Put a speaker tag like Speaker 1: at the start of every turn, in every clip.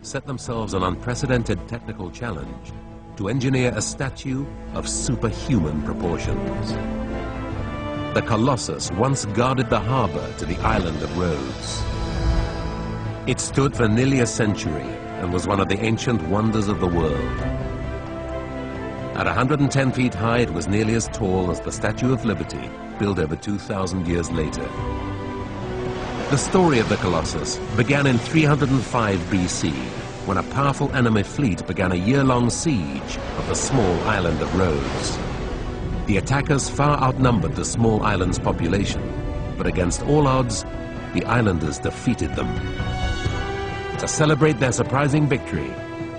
Speaker 1: set themselves an unprecedented technical challenge to engineer a statue of superhuman proportions. The Colossus once guarded the harbor to the island of Rhodes. It stood for nearly a century and was one of the ancient wonders of the world. At 110 feet high, it was nearly as tall as the Statue of Liberty, built over 2,000 years later. The story of the Colossus began in 305 BC, when a powerful enemy fleet began a year-long siege of the small island of Rhodes. The attackers far outnumbered the small island's population, but against all odds, the islanders defeated them. To celebrate their surprising victory,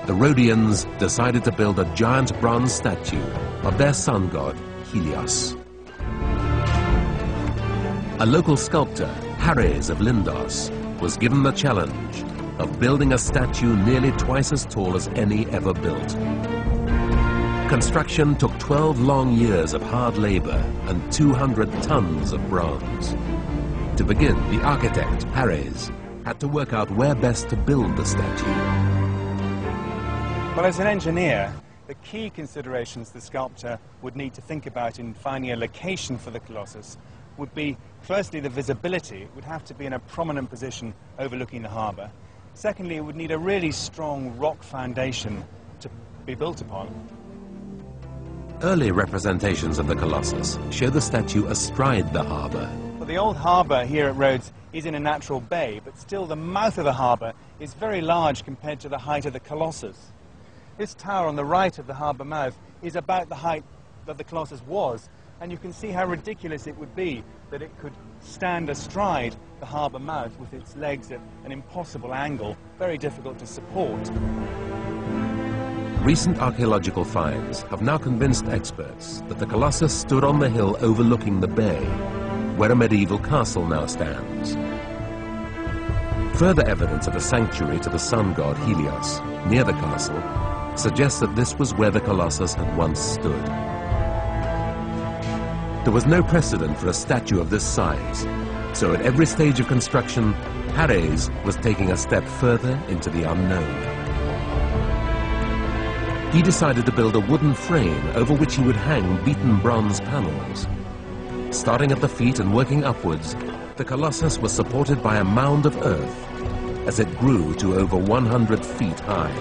Speaker 1: the Rhodians decided to build a giant bronze statue of their sun god, Helios. A local sculptor, Hares of Lindos, was given the challenge of building a statue nearly twice as tall as any ever built. Construction took 12 long years of hard labor and 200 tons of bronze. To begin, the architect, Hares, had to work out where best to build the statue.
Speaker 2: Well, as an engineer, the key considerations the sculptor would need to think about in finding a location for the Colossus would be, firstly, the visibility. It would have to be in a prominent position overlooking the harbour. Secondly, it would need a really strong rock foundation to be built upon.
Speaker 1: Early representations of the Colossus show the statue astride the harbour.
Speaker 2: Well, the old harbour here at Rhodes is in a natural bay, but still the mouth of the harbour is very large compared to the height of the Colossus. This tower on the right of the harbour mouth is about the height that the Colossus was, and you can see how ridiculous it would be that it could stand astride the harbour mouth with its legs at an impossible angle, very difficult to support.
Speaker 1: Recent archaeological finds have now convinced experts that the Colossus stood on the hill overlooking the bay, where a medieval castle now stands. Further evidence of a sanctuary to the sun god Helios near the castle suggests that this was where the Colossus had once stood. There was no precedent for a statue of this size, so at every stage of construction, Hares was taking a step further into the unknown. He decided to build a wooden frame over which he would hang beaten bronze panels. Starting at the feet and working upwards, the Colossus was supported by a mound of earth as it grew to over 100 feet high.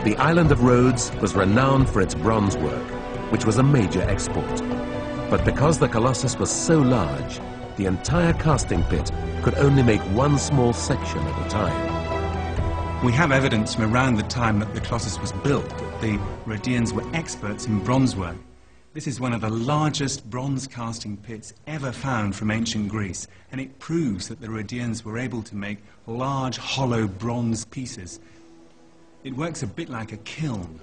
Speaker 1: The island of Rhodes was renowned for its bronze work, which was a major export. But because the Colossus was so large, the entire casting pit could only make one small section at a time.
Speaker 2: We have evidence from around the time that the Colossus was built that the Rhodians were experts in bronze work. This is one of the largest bronze casting pits ever found from ancient Greece, and it proves that the Rhodians were able to make large, hollow bronze pieces. It works a bit like a kiln.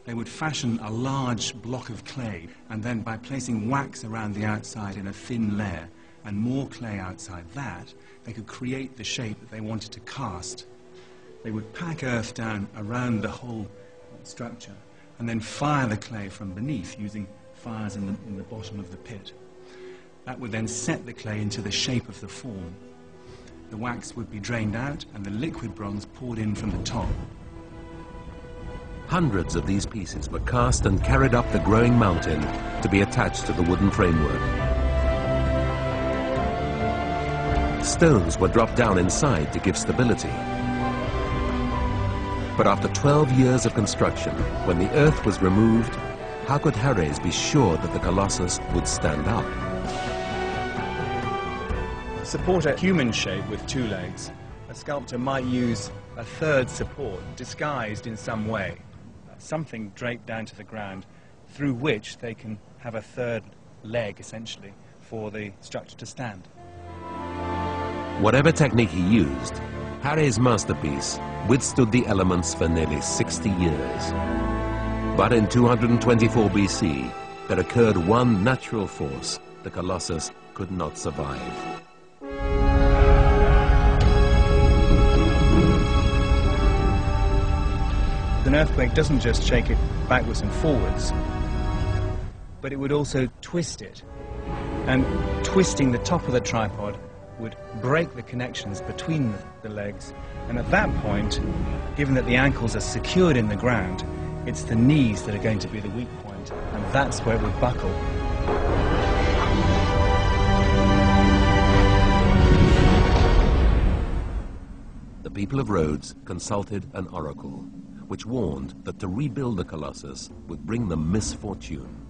Speaker 2: They would fashion a large block of clay, and then by placing wax around the outside in a thin layer and more clay outside that, they could create the shape that they wanted to cast. They would pack earth down around the whole structure and then fire the clay from beneath using fires in the bottom of the pit. That would then set the clay into the shape of the form. The wax would be drained out and the liquid bronze poured in from the top.
Speaker 1: Hundreds of these pieces were cast and carried up the growing mountain to be attached to the wooden framework. Stones were dropped down inside to give stability. But after 12 years of construction, when the earth was removed, how could Hares be sure that the Colossus would stand up?
Speaker 2: To support a human shape with two legs, a sculptor might use a third support disguised in some way, something draped down to the ground through which they can have a third leg, essentially, for the structure to stand.
Speaker 1: Whatever technique he used, Hares' masterpiece withstood the elements for nearly 60 years. But in 224 BC, there occurred one natural force the Colossus could not survive.
Speaker 2: An earthquake doesn't just shake it backwards and forwards, but it would also twist it. And twisting the top of the tripod would break the connections between the legs, and at that point, given that the ankles are secured in the ground, it's the knees that are going to be the weak point, and that's where it would buckle.
Speaker 1: The people of Rhodes consulted an oracle, which warned that to rebuild the Colossus would bring them misfortune.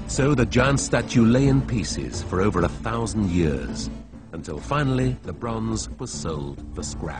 Speaker 1: So the giant statue lay in pieces for over 1,000 years, until finally the bronze was sold for scrap.